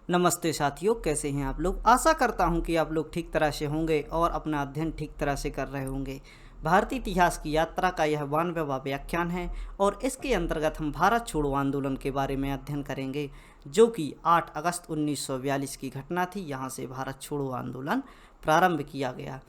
नमस्ते साथियों, कैसे हैं आप लोग। आशा करता हूं कि आप लोग ठीक तरह से होंगे और अपना अध्ययन ठीक तरह से कर रहे होंगे। भारतीय इतिहास की यात्रा का यह 92वां व्याख्यान है और इसके अंतर्गत हम भारत छोड़ो आंदोलन के बारे में अध्ययन करेंगे, जो कि 8 अगस्त 1942 की घटना थी। यहाँ से भारत छोड़ो आंदोलन प्रारंभ किया गया।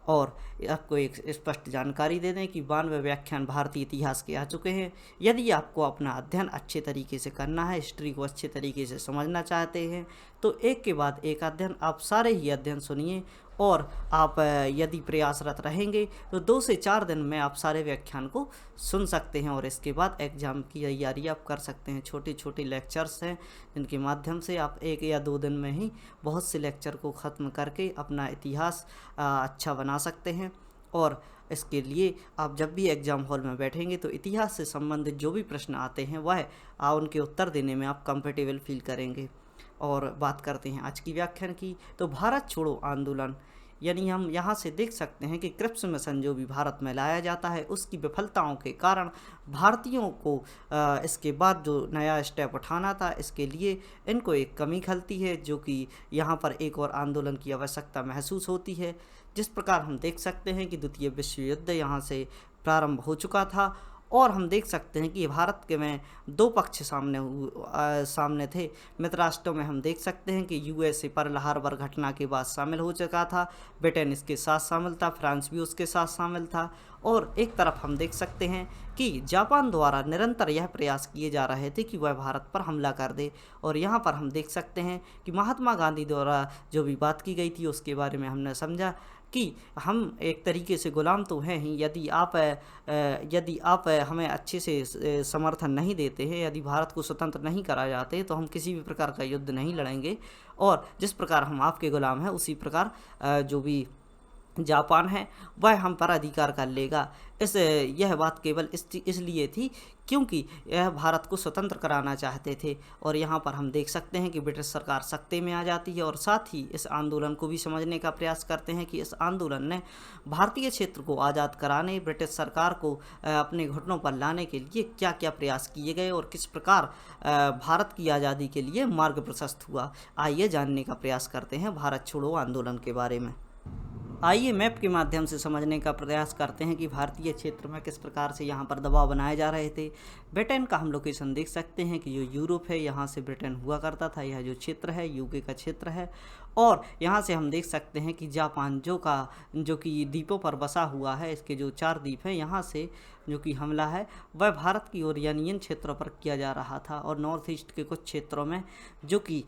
और आपको एक स्पष्ट जानकारी दे दें कि 92 व्याख्यान भारतीय इतिहास के आ चुके हैं। यदि आपको अपना अध्ययन अच्छे तरीके से करना है, हिस्ट्री को अच्छे तरीके से समझना चाहते हैं, तो एक के बाद एक अध्ययन आप सारे ही अध्ययन सुनिए। और आप यदि प्रयासरत रहेंगे तो 2 से 4 दिन में आप सारे व्याख्यान को सुन सकते हैं और इसके बाद एग्ज़ाम की तैयारी आप कर सकते हैं। छोटे छोटे लेक्चर्स हैं जिनके माध्यम से आप 1 या 2 दिन में ही बहुत से लेक्चर को ख़त्म करके अपना इतिहास अच्छा बना सकते हैं। और इसके लिए आप जब भी एग्ज़ाम हॉल में बैठेंगे तो इतिहास से संबंधित जो भी प्रश्न आते हैं वह उनके उत्तर देने में आप कंफर्टेबल फील करेंगे। और बात करते हैं आज की व्याख्यान की, तो भारत छोड़ो आंदोलन, यानी हम यहाँ से देख सकते हैं कि क्रिप्स मिशन जो भी भारत में लाया जाता है उसकी विफलताओं के कारण भारतीयों को इसके बाद जो नया स्टेप उठाना था, इसके लिए इनको एक कमी खलती है, जो कि यहाँ पर एक और आंदोलन की आवश्यकता महसूस होती है। जिस प्रकार हम देख सकते हैं कि द्वितीय विश्व युद्ध यहाँ से प्रारंभ हो चुका था और हम देख सकते हैं कि भारत के में 2 पक्ष सामने थे। मित्र राष्ट्रों में हम देख सकते हैं कि यूएसए पर्ल हार्बर घटना के बाद शामिल हो चुका था, ब्रिटेन इसके साथ शामिल था, फ्रांस भी उसके साथ शामिल था। और एक तरफ हम देख सकते हैं कि जापान द्वारा निरंतर यह प्रयास किए जा रहे थे कि वह भारत पर हमला कर दे। और यहाँ पर हम देख सकते हैं कि महात्मा गांधी द्वारा जो भी बात की गई थी उसके बारे में हमने समझा कि हम एक तरीके से गुलाम तो हैं ही। यदि आप हमें अच्छे से समर्थन नहीं देते हैं, यदि भारत को स्वतंत्र नहीं करा जाते, तो हम किसी भी प्रकार का युद्ध नहीं लड़ेंगे। और जिस प्रकार हम आपके गुलाम हैं उसी प्रकार जो भी जापान है वह हम पर अधिकार कर लेगा। यह बात केवल इसलिए थी क्योंकि यह भारत को स्वतंत्र कराना चाहते थे। और यहाँ पर हम देख सकते हैं कि ब्रिटिश सरकार सत्ता में आ जाती है और साथ ही इस आंदोलन को भी समझने का प्रयास करते हैं कि इस आंदोलन ने भारतीय क्षेत्र को आज़ाद कराने, ब्रिटिश सरकार को अपने घुटनों पर लाने के लिए क्या क्या प्रयास किए गए और किस प्रकार भारत की आज़ादी के लिए मार्ग प्रशस्त हुआ। आइए जानने का प्रयास करते हैं भारत छोड़ो आंदोलन के बारे में। आइए मैप के माध्यम से समझने का प्रयास करते हैं कि भारतीय क्षेत्र में किस प्रकार से यहाँ पर दबाव बनाए जा रहे थे। ब्रिटेन का हम लोकेशन देख सकते हैं कि जो यूरोप है यहाँ से ब्रिटेन हुआ करता था, यह जो क्षेत्र है यूके का क्षेत्र है। और यहाँ से हम देख सकते हैं कि जापान जो कि द्वीपों पर बसा हुआ है, इसके जो 4 द्वीप हैं, यहाँ से जो कि हमला है वह भारत की ओरियनियन क्षेत्रों पर किया जा रहा था। और नॉर्थ ईस्ट के कुछ क्षेत्रों में जो कि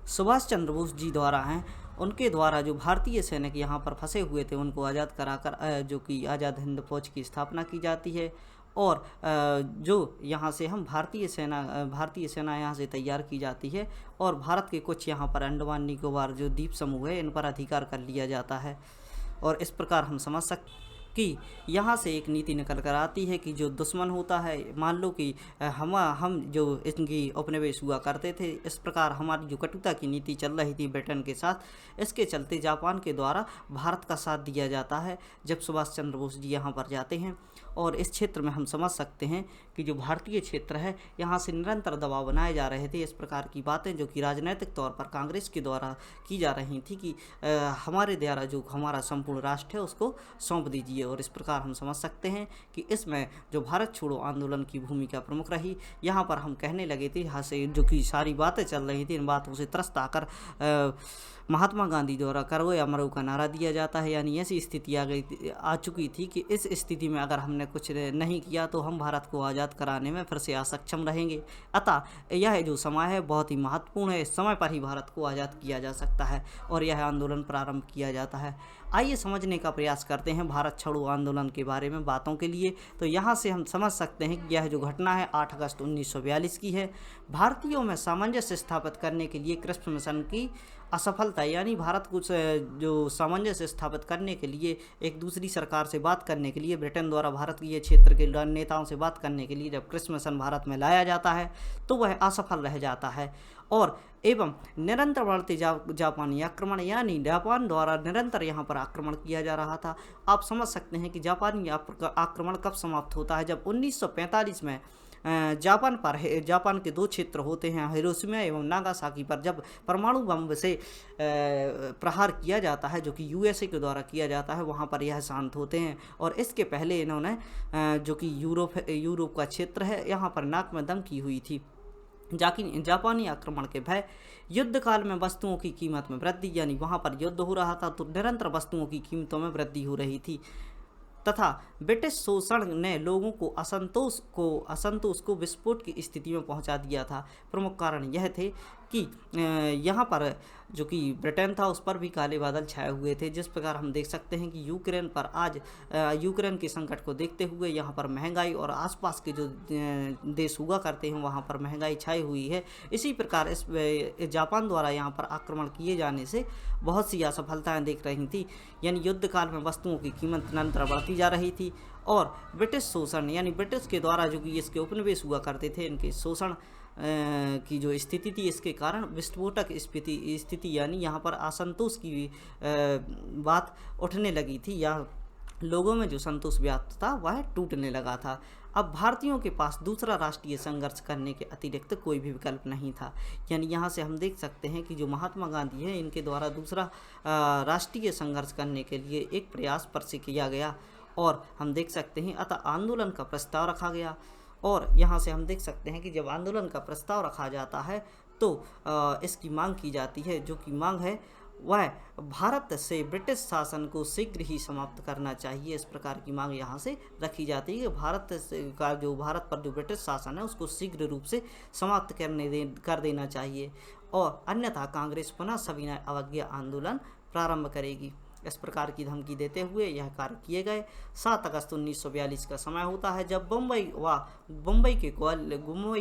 सुभाष चंद्र बोस जी द्वारा हैं, उनके द्वारा जो भारतीय सैनिक यहाँ पर फंसे हुए थे उनको आज़ाद कराकर जो कि आज़ाद हिंद फौज की स्थापना की जाती है। और जो यहाँ से हम भारतीय सेना यहाँ से तैयार की जाती है और भारत के कुछ यहाँ पर अंडमान निकोबार जो द्वीप समूह है इन पर अधिकार कर लिया जाता है। और इस प्रकार हम समझ सकते कि यहाँ से एक नीति निकल कर आती है कि जो दुश्मन होता है, मान लो कि हम जो इनकी उपनिवेश हुआ करते थे, इस प्रकार हमारी जो कटुता की नीति चल रही थी ब्रिटेन के साथ, इसके चलते जापान के द्वारा भारत का साथ दिया जाता है जब सुभाष चंद्र बोस जी यहाँ पर जाते हैं। और इस क्षेत्र में हम समझ सकते हैं कि जो भारतीय क्षेत्र है यहाँ से निरंतर दबाव बनाए जा रहे थे। इस प्रकार की बातें जो कि राजनीतिक तौर पर कांग्रेस के द्वारा की जा रही थी कि हमारे द्वारा जो हमारा संपूर्ण राष्ट्र है उसको सौंप दीजिए। और इस प्रकार हम समझ सकते हैं कि इसमें जो भारत छोड़ो आंदोलन की भूमिका प्रमुख रही। यहाँ पर हम कहने लगे थे, यहाँ से जो कि सारी बातें चल रही थी, इन बातों से त्रस्त आकर महात्मा गांधी द्वारा करो या मरो का नारा दिया जाता है। यानी ऐसी स्थिति आ चुकी थी कि इस स्थिति में अगर हमने कुछ नहीं किया तो हम भारत को आज़ाद कराने में फिर से असक्षम रहेंगे। अतः यह जो समय है बहुत ही महत्वपूर्ण है, इस समय पर ही भारत को आज़ाद किया जा सकता है और यह आंदोलन प्रारंभ किया जाता है। आइए समझने का प्रयास करते हैं भारत छोड़ो आंदोलन के बारे में बातों के लिए। तो यहाँ से हम समझ सकते हैं कि यह जो घटना है 8 अगस्त 1942 की है। भारतीयों में सामंजस्य स्थापित करने के लिए क्रिप्स मिशन की असफलता, यानी भारत को जो सामंजस्य स्थापित करने के लिए एक दूसरी सरकार से बात करने के लिए ब्रिटेन द्वारा भारत के क्षेत्र के नेताओं से बात करने के लिए जब क्रिप्स मिशन भारत में लाया जाता है तो वह असफल रह जाता है। और एवं निरंतर बढ़ते जापानी आक्रमण, यानी जापान द्वारा निरंतर यहाँ पर आक्रमण किया जा रहा था। आप समझ सकते हैं कि जापानी आक्रमण कब समाप्त होता है, जब 1945 में जापान के 2 क्षेत्र होते हैं, हिरोशिमा एवं नागासाकी पर जब परमाणु बम से प्रहार किया जाता है, जो कि यूएसए के द्वारा किया जाता है, वहाँ पर यह शांत होते हैं। और इसके पहले इन्होंने जो कि यूरोप का क्षेत्र है, यहाँ पर नाक में दम की हुई थी। जापानी आक्रमण के भय, युद्ध काल में वस्तुओं की कीमत में वृद्धि, यानी वहाँ पर युद्ध हो रहा था तो निरंतर वस्तुओं की कीमतों में वृद्धि हो रही थी, तथा ब्रिटिश शोषण ने लोगों को असंतोष को विस्फोट की स्थिति में पहुंचा दिया था। प्रमुख कारण यह थे कि यहाँ पर जो कि ब्रिटेन था उस पर भी काले बादल छाए हुए थे। जिस प्रकार हम देख सकते हैं कि यूक्रेन पर आज यूक्रेन के संकट को देखते हुए यहाँ पर महंगाई और आसपास के जो देश हुआ करते हैं वहाँ पर महंगाई छाई हुई है। इसी प्रकार इस जापान द्वारा यहाँ पर आक्रमण किए जाने से बहुत सी असफलताएँ दिख रही थी, यानी युद्ध काल में वस्तुओं की कीमत निरंतर बढ़ती जा रही थी और ब्रिटिश शोषण, यानी ब्रिटिश के द्वारा जो कि इसके उपनिवेश हुआ करते थे, इनके शोषण की जो स्थिति थी, इसके कारण विस्फोटक स्थिति यानी यहाँ पर असंतोष की बात उठने लगी थी, या लोगों में जो संतोष व्याप्त था वह टूटने लगा था। अब भारतीयों के पास दूसरा राष्ट्रीय संघर्ष करने के अतिरिक्त कोई भी विकल्प नहीं था, यानी यहाँ से हम देख सकते हैं कि जो महात्मा गांधी है इनके द्वारा दूसरा राष्ट्रीय संघर्ष करने के लिए एक प्रयास पर से किया गया और हम देख सकते हैं अतः आंदोलन का प्रस्ताव रखा गया। और यहाँ से हम देख सकते हैं कि जब आंदोलन का प्रस्ताव रखा जाता है तो इसकी मांग की जाती है, जो कि मांग है वह भारत से ब्रिटिश शासन को शीघ्र ही समाप्त करना चाहिए। इस प्रकार की मांग यहाँ से रखी जाती है कि भारत पर जो ब्रिटिश शासन है उसको शीघ्र रूप से समाप्त कर देना चाहिए और अन्यथा कांग्रेस पुनः सविनय अवज्ञा आंदोलन प्रारंभ करेगी। इस प्रकार की धमकी देते हुए यह कार्य किए गए। 7 अगस्त 1942 का समय होता है जब मुंबई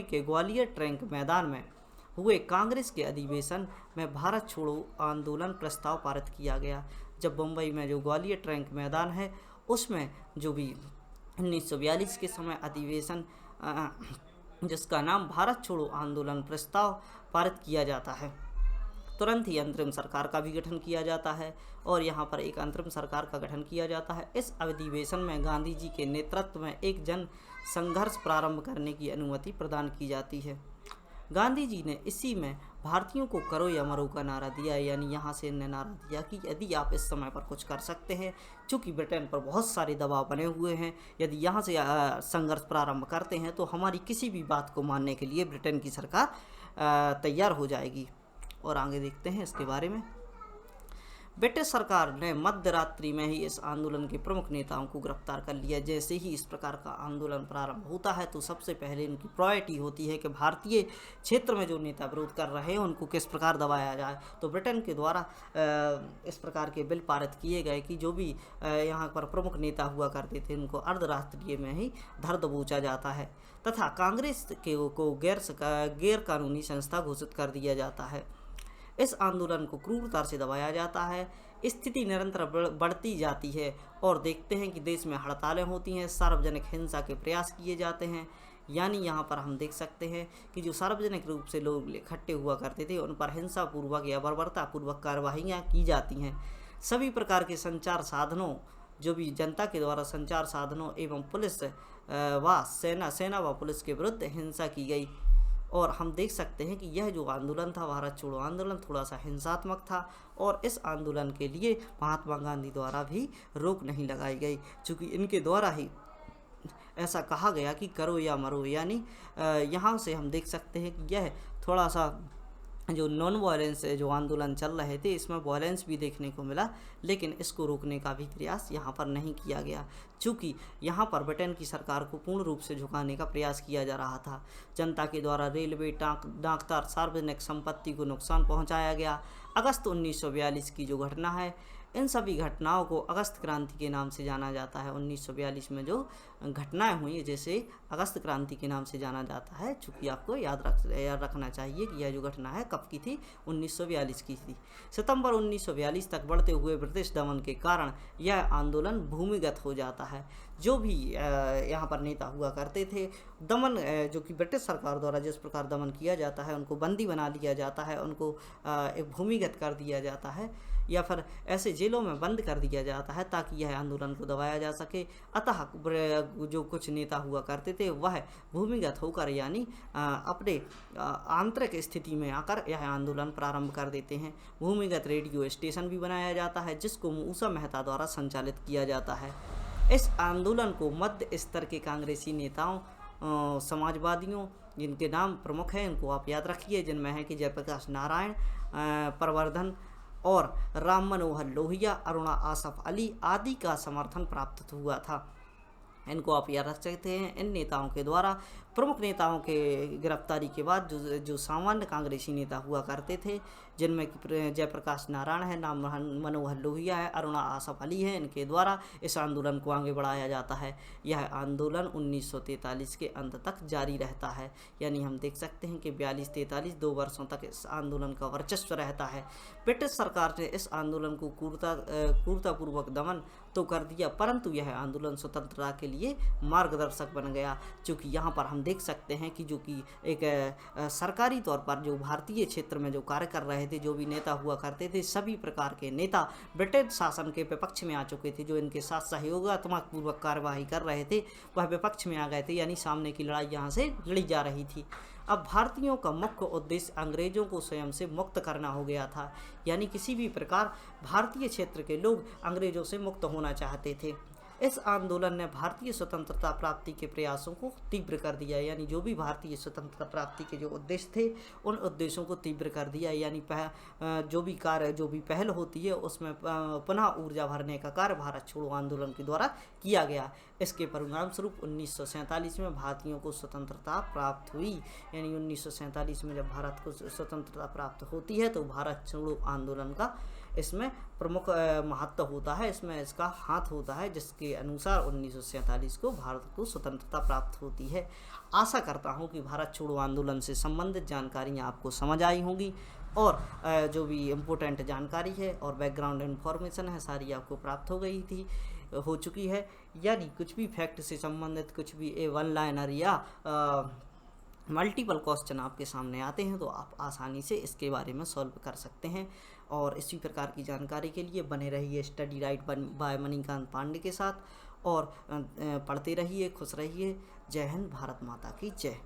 के ग्वालियर ट्रैंक मैदान में हुए कांग्रेस के अधिवेशन में भारत छोड़ो आंदोलन प्रस्ताव पारित किया गया। जब मुंबई में जो ग्वालियर ट्रैंक मैदान है उसमें जो भी 1942 के समय अधिवेशन जिसका नाम भारत छोड़ो आंदोलन प्रस्ताव पारित किया जाता है, तुरंत ही अंतरिम सरकार का भी गठन किया जाता है और यहाँ पर एक अंतरिम सरकार का गठन किया जाता है। इस अधिवेशन में गांधी जी के नेतृत्व में एक जन संघर्ष प्रारंभ करने की अनुमति प्रदान की जाती है। गांधी जी ने इसी में भारतीयों को करो या मरो का नारा दिया, यानी यहाँ से इन्हें नारा दिया कि यदि आप इस समय पर कुछ कर सकते हैं, चूँकि ब्रिटेन पर बहुत सारे दबाव बने हुए हैं, यदि यहाँ से संघर्ष प्रारंभ करते हैं तो हमारी किसी भी बात को मानने के लिए ब्रिटेन की सरकार तैयार हो जाएगी। और आगे देखते हैं इसके बारे में। ब्रिटिश सरकार ने मध्य रात्रि में ही इस आंदोलन के प्रमुख नेताओं को गिरफ्तार कर लिया। जैसे ही इस प्रकार का आंदोलन प्रारंभ होता है तो सबसे पहले इनकी प्रायोरिटी होती है कि भारतीय क्षेत्र में जो नेता विरोध कर रहे हैं उनको किस प्रकार दबाया जाए। तो ब्रिटेन के द्वारा इस प्रकार के बिल पारित किए गए कि जो भी यहाँ पर प्रमुख नेता हुआ करते थे उनको अर्धराष्ट्रीय में ही धर दबोचा जाता है तथा कांग्रेस को गैर कानूनी संस्था घोषित कर दिया जाता है। इस आंदोलन को क्रूरता से दबाया जाता है। स्थिति निरंतर बढ़ती जाती है और देखते हैं कि देश में हड़तालें होती हैं, सार्वजनिक हिंसा के प्रयास किए जाते हैं। यानी यहाँ पर हम देख सकते हैं कि जो सार्वजनिक रूप से लोग इकट्ठे हुआ करते थे उन पर हिंसापूर्वक या बर्बरतापूर्वक कार्रवाइयाँ की जाती हैं। सभी प्रकार के संचार साधनों, जो भी जनता के द्वारा संचार साधनों एवं पुलिस व सेना व पुलिस के विरुद्ध हिंसा की गई। और हम देख सकते हैं कि यह जो आंदोलन था, भारत छोड़ो आंदोलन, थोड़ा सा हिंसात्मक था और इस आंदोलन के लिए महात्मा गांधी द्वारा भी रोक नहीं लगाई गई, क्योंकि इनके द्वारा ही ऐसा कहा गया कि करो या मरो। यानी यहाँ से हम देख सकते हैं कि यह थोड़ा सा जो नॉन वायलेंस जो आंदोलन चल रहे थे इसमें वायलेंस भी देखने को मिला, लेकिन इसको रोकने का भी प्रयास यहाँ पर नहीं किया गया, चूँकि यहाँ पर ब्रिटेन की सरकार को पूर्ण रूप से झुकाने का प्रयास किया जा रहा था। जनता के द्वारा रेलवे, डाकतार, सार्वजनिक संपत्ति को नुकसान पहुँचाया गया। अगस्त 1942 की जो घटना है, इन सभी घटनाओं को अगस्त क्रांति के नाम से जाना जाता है। 1942 में जो घटनाएं हुई जैसे अगस्त क्रांति के नाम से जाना जाता है, चूँकि आपको याद रखना चाहिए कि यह जो घटना है कब की थी, 1942 की थी। सितंबर 1942 तक बढ़ते हुए ब्रिटिश दमन के कारण यह आंदोलन भूमिगत हो जाता है। जो भी यहाँ पर नेता हुआ करते थे, दमन जो कि ब्रिटिश सरकार द्वारा जिस प्रकार दमन किया जाता है, उनको बंदी बना लिया जाता है, उनको एक भूमिगत कर दिया जाता है। या फिर ऐसे जेलों में बंद कर दिया जाता है ताकि यह आंदोलन को दबाया जा सके। अतः जो कुछ नेता हुआ करते थे वह भूमिगत होकर यानी अपने आंतरिक स्थिति में आकर यह आंदोलन प्रारंभ कर देते हैं। भूमिगत रेडियो स्टेशन भी बनाया जाता है जिसको मूसा मेहता द्वारा संचालित किया जाता है। इस आंदोलन को मध्य स्तर के कांग्रेसी नेताओं, समाजवादियों, जिनके नाम प्रमुख हैं इनको आप याद रखिए, जिनमें है कि जयप्रकाश नारायण, प्रवर्धन और राम मनोहर लोहिया, अरुणा आसफ अली आदि का समर्थन प्राप्त हुआ था। इनको आप याद रख सकते हैं। इन नेताओं के द्वारा, प्रमुख नेताओं के गिरफ्तारी के बाद जो सामान्य कांग्रेसी नेता हुआ करते थे, जिनमें जयप्रकाश नारायण है, राम मनोहर लोहिया है, अरुणा आसफ अली है, इनके द्वारा इस आंदोलन को आगे बढ़ाया जाता है। यह आंदोलन 1943 के अंत तक जारी रहता है। यानी हम देख सकते हैं कि 42-43 2 वर्षों तक इस आंदोलन का वर्चस्व रहता है। ब्रिटिश सरकार ने इस आंदोलन को क्रूरतापूर्वक दमन तो कर दिया, परंतु यह आंदोलन स्वतंत्रता के लिए मार्गदर्शक बन गया। चूँकि यहाँ पर हम देख सकते हैं कि जो कि एक सरकारी तौर पर जो भारतीय क्षेत्र में जो कार्य कर रहे थे, जो भी नेता हुआ करते थे, सभी प्रकार के नेता ब्रिटिश शासन के विपक्ष में आ चुके थे। जो इनके साथ सहयोगात्मक पूर्वक कार्यवाही कर रहे थे वह विपक्ष में आ गए थे, यानी सामने की लड़ाई यहाँ से लड़ी जा रही थी। अब भारतीयों का मुख्य उद्देश्य अंग्रेजों को स्वयं से मुक्त करना हो गया था। यानी किसी भी प्रकार भारतीय क्षेत्र के लोग अंग्रेजों से मुक्त होना चाहते थे। इस आंदोलन ने भारतीय स्वतंत्रता प्राप्ति के प्रयासों को तीव्र कर दिया। यानी जो भी भारतीय स्वतंत्रता प्राप्ति के जो उद्देश्य थे उन उद्देश्यों को तीव्र कर दिया। यानी जो भी पहल होती है उसमें पुनः ऊर्जा भरने का कार्य भारत छोड़ो आंदोलन के द्वारा किया गया। इसके परिणाम स्वरूप 1947 में भारतीयों को स्वतंत्रता प्राप्त हुई। यानी 1947 में जब भारत को स्वतंत्रता प्राप्त होती है तो भारत छोड़ो आंदोलन का इसमें प्रमुख महत्व होता है, इसमें इसका हाथ होता है, जिसके अनुसार 1947 को भारत को स्वतंत्रता प्राप्त होती है। आशा करता हूँ कि भारत छोड़ो आंदोलन से संबंधित जानकारियाँ आपको समझ आई होंगी और जो भी इम्पोर्टेंट जानकारी है और बैकग्राउंड इन्फॉर्मेशन है सारी आपको प्राप्त हो चुकी है। यानी कुछ भी फैक्ट से संबंधित कुछ भी वन लाइनर या मल्टीपल क्वेश्चन आपके सामने आते हैं तो आप आसानी से इसके बारे में सॉल्व कर सकते हैं। और इसी प्रकार की जानकारी के लिए बने रहिए study right by Manikant Pandey के साथ और पढ़ते रहिए, खुश रहिए। जय हिंद, भारत माता की जय।